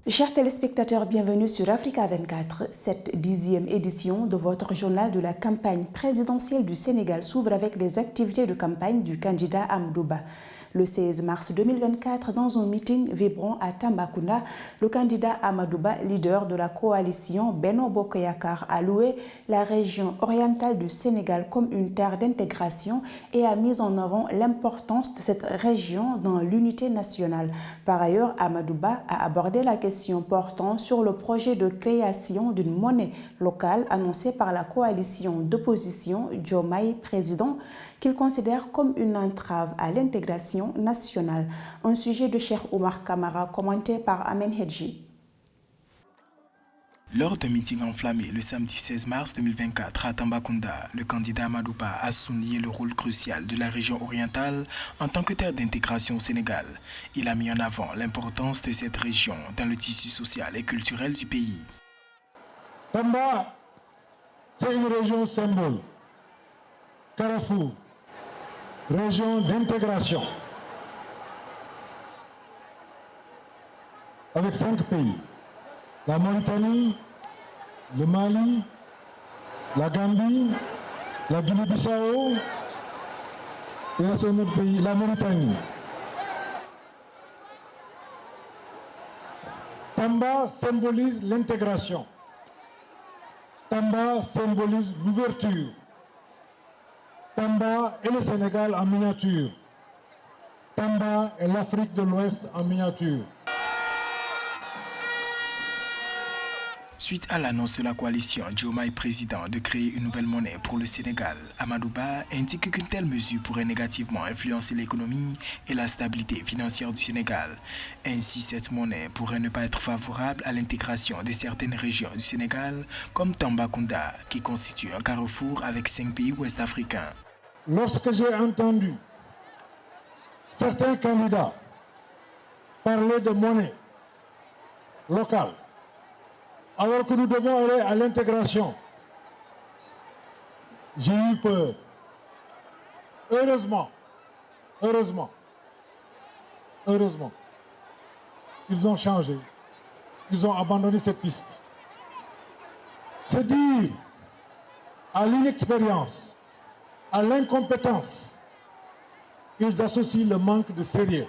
Chers téléspectateurs, bienvenue sur Africa 24. Cette 10e édition de votre journal de la campagne présidentielle du Sénégal s'ouvre avec les activités de campagne du candidat Amadou Ba. Le 16 mars 2024, dans un meeting vibrant à Tambacounda, le candidat Amadou Ba, leader de la coalition Benno Bokk Yakaar, a loué la région orientale du Sénégal comme une terre d'intégration et a mis en avant l'importance de cette région dans l'unité nationale. Par ailleurs, Amadou Ba a abordé la question portant sur le projet de création d'une monnaie locale annoncé par la coalition d'opposition Diomaye Président, qu'il considère comme une entrave à l'intégration nationale. Un sujet de Cheikh Oumar Kamara commenté par Amen Hedji. Lors d'un meeting enflammé le samedi 16 mars 2024 à Tambacounda, le candidat Amadou Ba a souligné le rôle crucial de la région orientale en tant que terre d'intégration au Sénégal. Il a mis en avant l'importance de cette région dans le tissu social et culturel du pays. Tamba, c'est une région symbole, carrefour, région d'intégration avec 5 pays. La Mauritanie, le Mali, la Gambie, la Guinée-Bissau et un autre pays, la Mauritanie. Tamba symbolise l'intégration. Tamba symbolise l'ouverture. Tamba est le Sénégal en miniature. Tamba est l'Afrique de l'Ouest en miniature. Suite à l'annonce de la coalition Diomaye Président de créer une nouvelle monnaie pour le Sénégal, Amadou Ba indique qu'une telle mesure pourrait négativement influencer l'économie et la stabilité financière du Sénégal. Ainsi, cette monnaie pourrait ne pas être favorable à l'intégration de certaines régions du Sénégal, comme Tambacounda, qui constitue un carrefour avec 5 pays ouest-africains. Lorsque j'ai entendu certains candidats parler de monnaie locale, alors que nous devons aller à l'intégration, j'ai eu peur. Heureusement, ils ont changé. Ils ont abandonné cette piste. C'est dire à l'inexpérience, à l'incompétence, ils associent le manque de sérieux.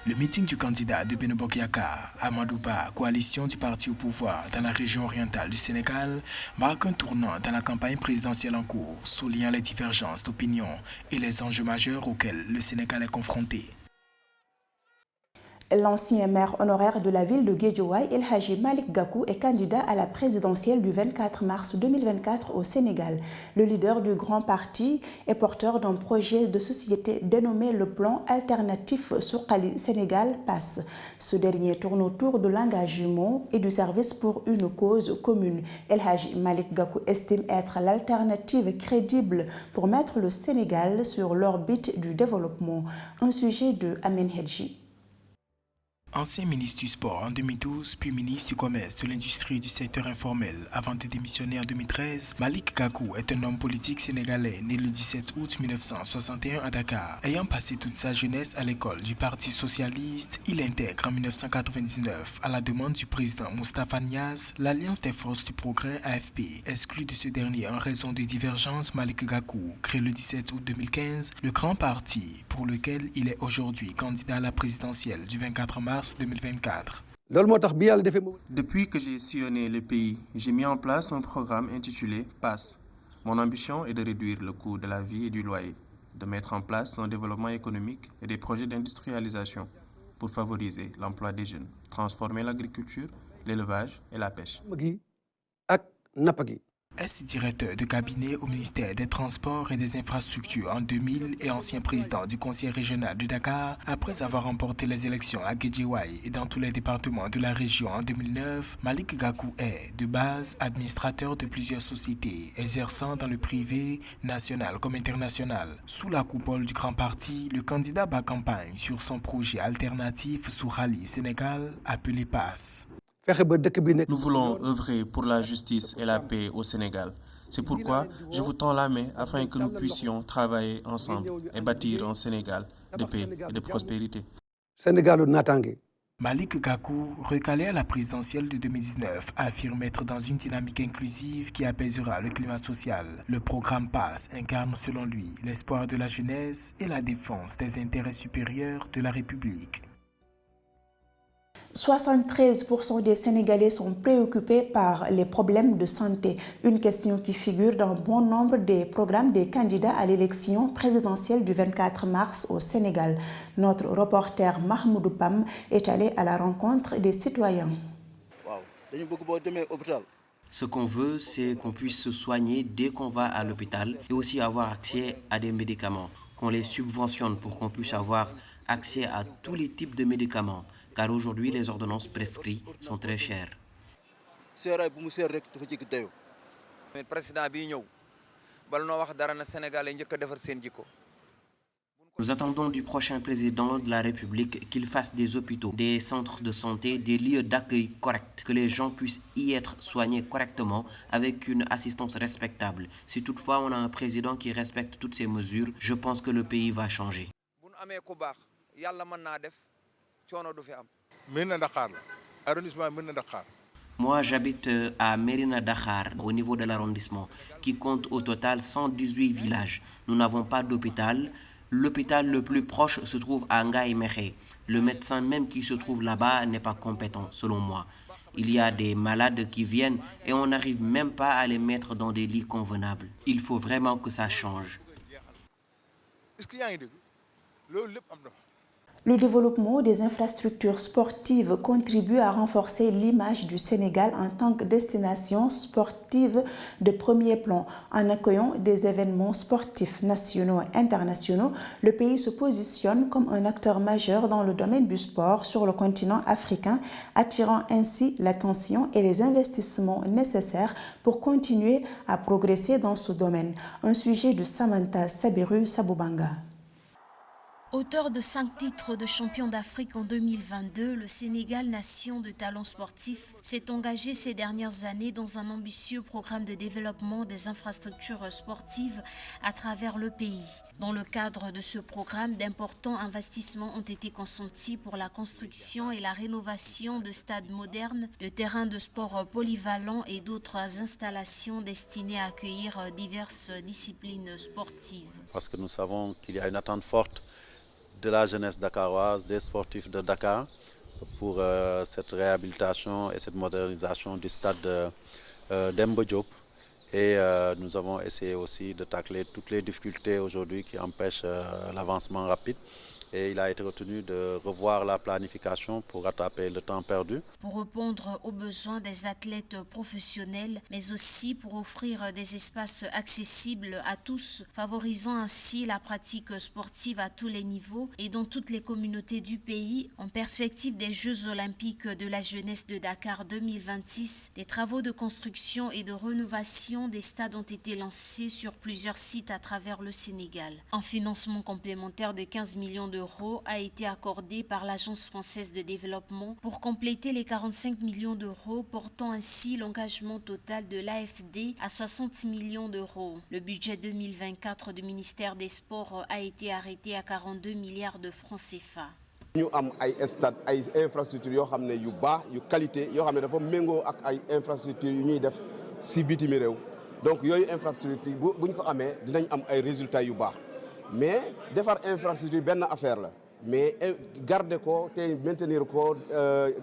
Le meeting du candidat de Benno Bokk Yakaar, Amadou Ba, coalition du parti au pouvoir dans la région orientale du Sénégal, marque un tournant dans la campagne présidentielle en cours, soulignant les divergences d'opinion et les enjeux majeurs auxquels le Sénégal est confronté. L'ancien maire honoraire de la ville de Guédiawaye, El Hadji Malick Gakou, est candidat à la présidentielle du 24 mars 2024 au Sénégal. Le leader du grand parti est porteur d'un projet de société dénommé le plan alternatif Suqali Sénégal PASS. Ce dernier tourne autour de l'engagement et du service pour une cause commune. El Hadji Malick Gakou estime être l'alternative crédible pour mettre le Sénégal sur l'orbite du développement. Un sujet de Amen Hedji. Ancien ministre du Sport en 2012, puis ministre du Commerce, de l'Industrie et du secteur informel avant de démissionner en 2013, Malick Gakou est un homme politique sénégalais né le 17 août 1961 à Dakar. Ayant passé toute sa jeunesse à l'école du Parti socialiste, il intègre en 1999, à la demande du président Moustapha Niasse, l'Alliance des forces du progrès AFP. Exclu de ce dernier en raison de divergences, Malick Gakou crée le 17 août 2015 le Grand Parti, pour lequel il est aujourd'hui candidat à la présidentielle du 24 mars 2024. Depuis que j'ai sillonné le pays, j'ai mis en place un programme intitulé PASS. Mon ambition est de réduire le coût de la vie et du loyer, de mettre en place un développement économique et des projets d'industrialisation pour favoriser l'emploi des jeunes, transformer l'agriculture, l'élevage et la pêche. Ex-directeur de cabinet au ministère des Transports et des Infrastructures en 2000 et ancien président du conseil régional de Dakar, après avoir remporté les élections à Guédiawaye et dans tous les départements de la région en 2009, Malick Gakou est, de base, administrateur de plusieurs sociétés exerçant dans le privé, national comme international. Sous la coupole du Grand Parti, le candidat bat campagne sur son projet alternatif Suqali Sénégal, appelé PASS. Nous voulons œuvrer pour la justice et la paix au Sénégal. C'est pourquoi je vous tends la main afin que nous puissions travailler ensemble et bâtir un Sénégal de paix et de prospérité. Malick Gakou, recalé à la présidentielle de 2019, affirme être dans une dynamique inclusive qui apaisera le climat social. Le programme PASS incarne selon lui l'espoir de la jeunesse et la défense des intérêts supérieurs de la République. 73% des Sénégalais sont préoccupés par les problèmes de santé, une question qui figure dans bon nombre des programmes des candidats à l'élection présidentielle du 24 mars au Sénégal. Notre reporter Mahmoudou Pam est allé à la rencontre des citoyens. Ce qu'on veut, c'est qu'on puisse se soigner dès qu'on va à l'hôpital et aussi avoir accès à des médicaments, qu'on les subventionne pour qu'on puisse avoir accès à tous les types de médicaments, car aujourd'hui les ordonnances prescrites sont très chères. Nous attendons du prochain président de la République qu'il fasse des hôpitaux, des centres de santé, des lieux d'accueil corrects, que les gens puissent y être soignés correctement avec une assistance respectable. Si toutefois on a un président qui respecte toutes ces mesures, je pense que le pays va changer. Moi, j'habite à Mérina Dakhar, au niveau de l'arrondissement, qui compte au total 118 villages. Nous n'avons pas d'hôpital. L'hôpital le plus proche se trouve à Ngaye Mékhé. Le médecin même qui se trouve là-bas n'est pas compétent, selon moi. Il y a des malades qui viennent et on n'arrive même pas à les mettre dans des lits convenables. Il faut vraiment que ça change. Le développement des infrastructures sportives contribue à renforcer l'image du Sénégal en tant que destination sportive de premier plan. En accueillant des événements sportifs nationaux et internationaux, le pays se positionne comme un acteur majeur dans le domaine du sport sur le continent africain, attirant ainsi l'attention et les investissements nécessaires pour continuer à progresser dans ce domaine. Un sujet de Samantha Sabiru Sabubanga. Auteur de 5 titres de champion d'Afrique en 2022, le Sénégal, nation de talents sportifs, s'est engagé ces dernières années dans un ambitieux programme de développement des infrastructures sportives à travers le pays. Dans le cadre de ce programme, d'importants investissements ont été consentis pour la construction et la rénovation de stades modernes, de terrains de sport polyvalents et d'autres installations destinées à accueillir diverses disciplines sportives. Parce que nous savons qu'il y a une attente forte de la jeunesse dakaroise, des sportifs de Dakar pour cette réhabilitation et cette modernisation du stade d'Emba Diop. Et nous avons essayé aussi de tacler toutes les difficultés aujourd'hui qui empêchent l'avancement rapide. Et il a été retenu de revoir la planification pour rattraper le temps perdu. Pour répondre aux besoins des athlètes professionnels, mais aussi pour offrir des espaces accessibles à tous, favorisant ainsi la pratique sportive à tous les niveaux et dans toutes les communautés du pays, en perspective des Jeux olympiques de la jeunesse de Dakar 2026, des travaux de construction et de rénovation des stades ont été lancés sur plusieurs sites à travers le Sénégal. Un financement complémentaire de 15 millions d'euros a été accordé par l'Agence française de développement pour compléter les 45 millions d'euros, portant ainsi l'engagement total de l'AFD à 60 millions d'euros. Le budget 2024 du ministère des Sports a été arrêté à 42 milliards de francs CFA. Nous avons des stades, des infrastructures de qualité, qui sont des infrastructures qui sont de donc, ces infrastructures, si nous avons des résultats. Mais faire infrastructure benn affaire la mais garder ko te maintenir ko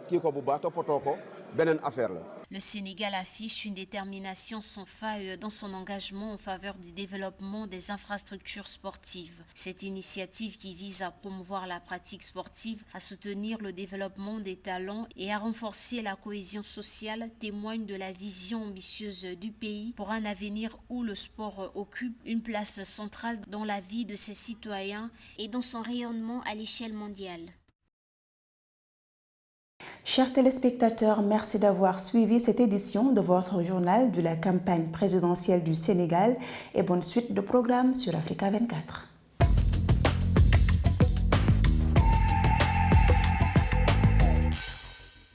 kii ko bu baax toppatoo ko beneen affaire la. Le Sénégal affiche une détermination sans faille dans son engagement en faveur du développement des infrastructures sportives. Cette initiative qui vise à promouvoir la pratique sportive, à soutenir le développement des talents et à renforcer la cohésion sociale témoigne de la vision ambitieuse du pays pour un avenir où le sport occupe une place centrale dans la vie de ses citoyens et dans son rayonnement à l'échelle mondiale. Chers téléspectateurs, merci d'avoir suivi cette édition de votre journal de la campagne présidentielle du Sénégal et bonne suite de programmes sur Africa 24.